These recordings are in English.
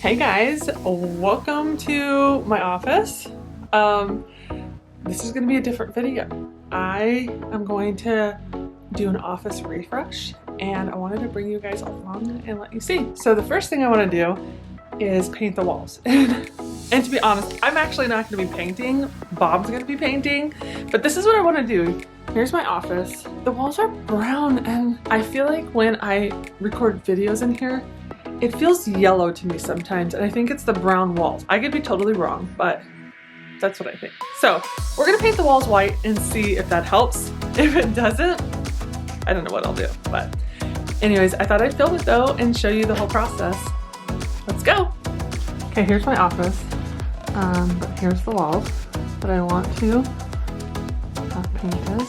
Hey guys, welcome to my office. This is going to be a different video. I am going to do an office refresh and I wanted to bring you guys along and let you see. So the first thing I want to do is paint the walls. And to be honest, I'm actually not going to be painting. Bob's going to be painting, but this is what I want to do. Here's my office. The walls are brown and I feel like when I record videos in here, it feels yellow to me sometimes, and I think it's the brown walls. I could be totally wrong, but that's what I think. So we're gonna paint the walls white and see if that helps. If it doesn't, I don't know what I'll do. But anyways, I thought I'd film it though and show you the whole process. Let's go. Okay, here's my office. But here's the walls that I want to have painted.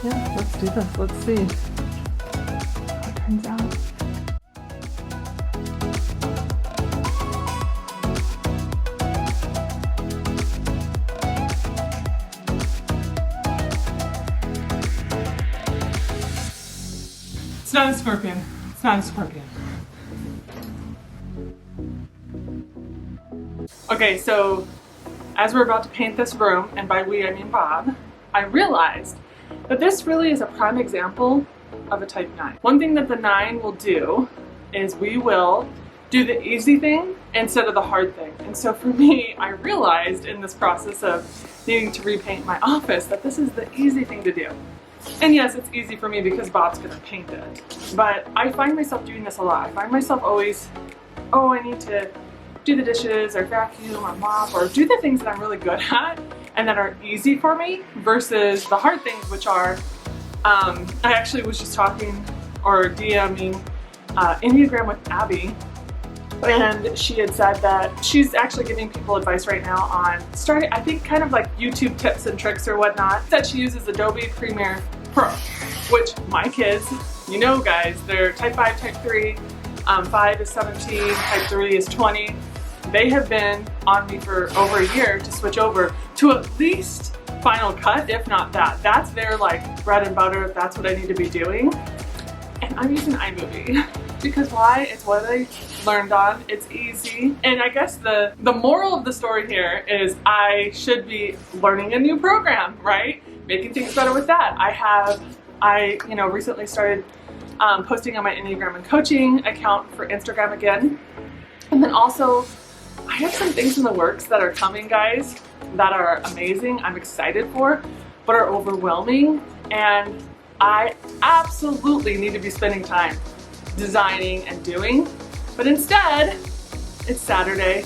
Yeah, let's do this. Let's see how it turns out. It's not a scorpion. It's not a scorpion. Okay, so as we're about to paint this room, and by we I mean Bob, I realized that this really is a prime example of a type 9. One thing that the 9 will do is we will do the easy thing instead of the hard thing. And so for me, I realized in this process of needing to repaint my office that this is the easy thing to do. And yes, it's easy for me because Bob's gonna paint it. But I find myself doing this a lot. I find myself always, oh, I need to do the dishes or vacuum or mop or do the things that I'm really good at and that are easy for me versus the hard things, which are, I actually was just talking or DMing Enneagram with Abby, and she had said that she's actually giving people advice right now on starting, I think kind of like YouTube tips and tricks or whatnot, that she uses Adobe Premiere Pro, which my kids, you know guys, they're type 5, type 3, 5 is 17, type 3 is 20. They have been on me for over a year to switch over to at least Final Cut, if not that. That's their like bread and butter, if that's what I need to be doing. And I'm using iMovie because why? It's what I learned on. It's easy. And I guess the moral of the story here is I should be learning a new program, right? Making things better with that. I recently started posting on my Enneagram and Coaching account for Instagram again. And then also I have some things in the works that are coming, guys, that are amazing. I'm excited for, but are overwhelming. And I absolutely need to be spending time designing and doing, but instead it's Saturday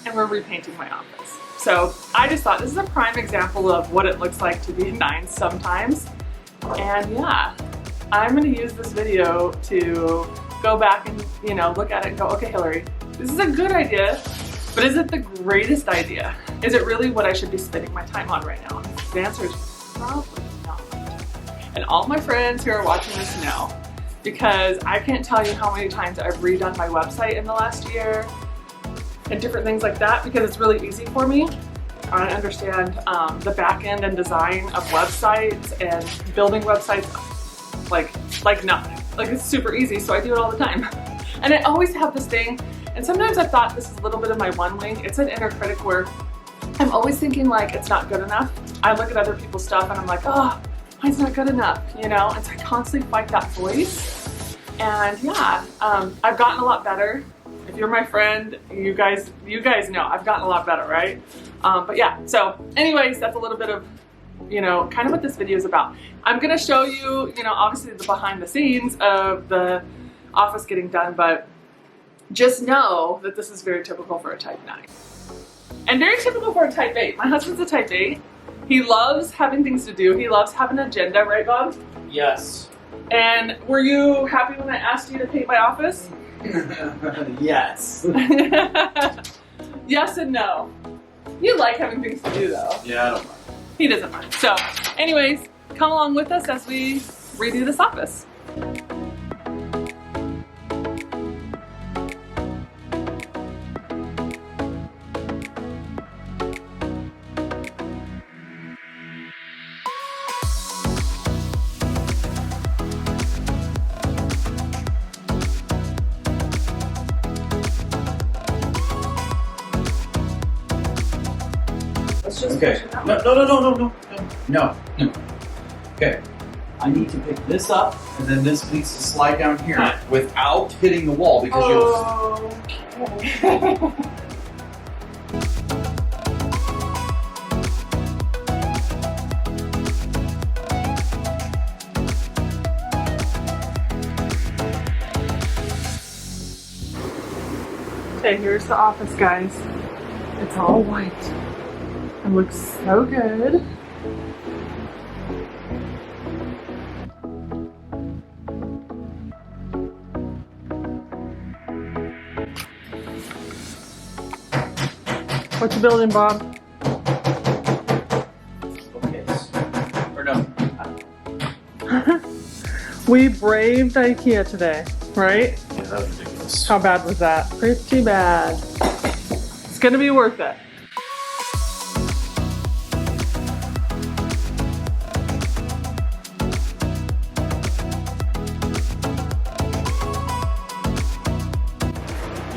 and we're repainting my office. So I just thought this is a prime example of what it looks like to be a 9 sometimes. And yeah, I'm gonna use this video to go back and look at it and go, okay, Hillary, this is a good idea, but is it the greatest idea? Is it really what I should be spending my time on right now? The answer is probably not. And all my friends who are watching this know, because I can't tell you how many times I've redone my website in the last year and different things like that because it's really easy for me. I understand the back end and design of websites and building websites like nothing. Like it's super easy, so I do it all the time. And I always have this thing, and sometimes I thought this is a little bit of my one wing. It's an inner critic where I'm always thinking like it's not good enough. I look at other people's stuff and I'm like, oh, mine's not good enough, And so I constantly fight that voice. And yeah, I've gotten a lot better. If you're my friend, you guys know I've gotten a lot better, right? But yeah, so anyways, that's a little bit of, kind of what this video is about. I'm gonna show you, obviously the behind the scenes of the office getting done, but just know that this is very typical for a type 9. And very typical for a type 8. My husband's a type 8. He loves having things to do. He loves having an agenda, right, Bob? Yes. And were you happy when I asked you to paint my office? Yes. Yes and no. You like having things to do, though. Yeah, I don't mind. He doesn't mind. So, anyways, come along with us as we redo this office. just Okay. push it out. No. Okay. I need to pick this up, and then this needs to slide down here without hitting the wall because Okay. Okay, here's the office, guys. It's all white. It looks so good. What you building, Bob? Okay. Or no. We braved IKEA today, right? Yeah, that was ridiculous. How bad was that? Pretty bad. It's gonna be worth it.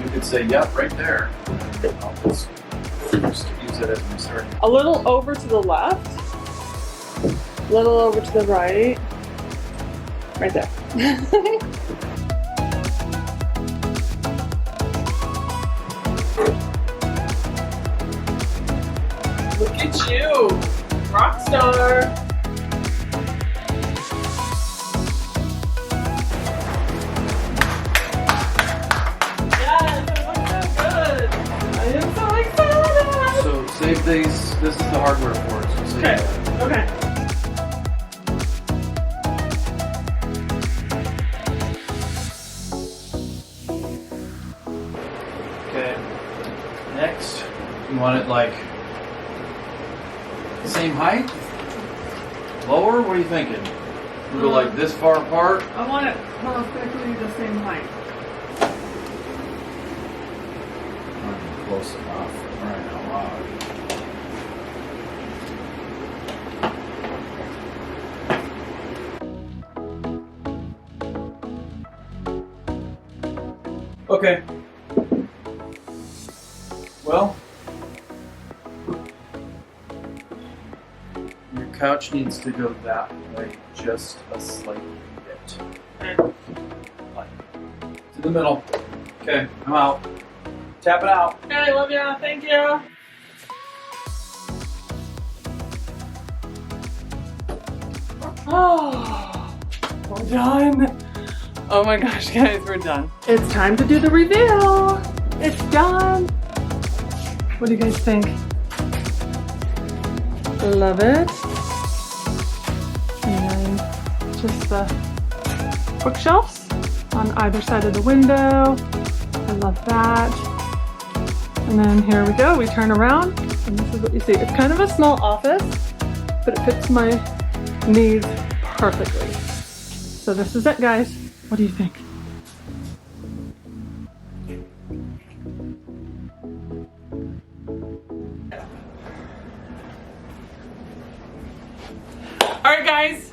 You could say, yep, right there. I'll just use it as my starting. A little over to the left. A little over to the right. Right there. Look at you, rock star. Yes, it looks so good. I am so excited. So save these. This is the hardware for it. So save Okay. that. Okay. Okay. Next, you want it like the same height? Lower? What are you thinking? We go like this far apart? I want it perfectly the same height. Not even close enough. Right out loud. Okay. Well, your couch needs to go that way just a slight bit. Okay. Like, to the middle. Okay, I'm out. Tap it out. Okay, I love you. Thank you. Oh, we're done. Oh my gosh, guys, we're done. It's time to do the reveal. It's done. What do you guys think? Love it. And then just the bookshelves on either side of the window. I love that. And then here we go. We turn around and this is what you see. It's kind of a small office, but it fits my needs perfectly. So this is it, guys. What do you think? All right, guys,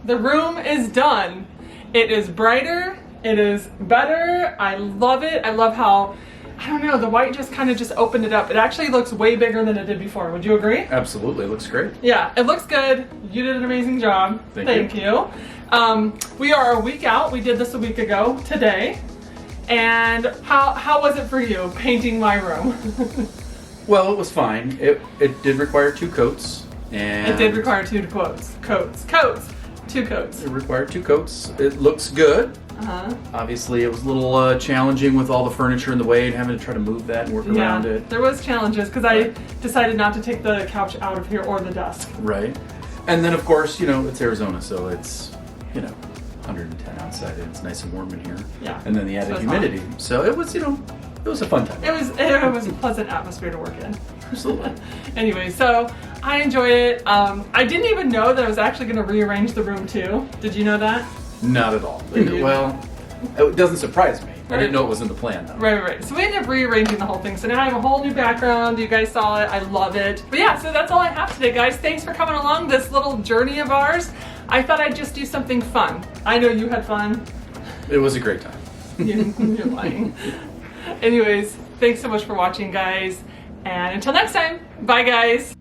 the room is done. It is brighter. It is better. I love it. I love how, I don't know, the white just kind of just opened it up. It actually looks way bigger than it did before. Would you agree? Absolutely, it looks great. Yeah, it looks good. You did an amazing job. Thank you. We are a week out. We did this a week ago today. And how was it for you painting my room? Well, it was fine. It did require 2 coats. And It did require 2 coats. 2 coats. It required 2 coats. It looks good. Uh-huh. Obviously, it was a little challenging with all the furniture in the way and having to try to move that and work around it. There was challenges because I decided not to take the couch out of here or the desk. Right. And then, of course, it's Arizona, so it's, 110 outside and it's nice and warm in here. Yeah. And then the added So it's humidity. So it was, it was a fun time. It was a pleasant atmosphere to work in. Absolutely. Anyway, so I enjoyed it. I didn't even know that I was actually going to rearrange the room too. Did you know that? Not at all. You- Well, it doesn't surprise me. I didn't know it was in the plan, though. Right. So we ended up rearranging the whole thing. So now I have a whole new background. You guys saw it. I love it. But yeah, so that's all I have today, guys. Thanks for coming along this little journey of ours. I thought I'd just do something fun. I know you had fun. It was a great time. You're lying. Anyways, thanks so much for watching, guys. And until next time, bye, guys.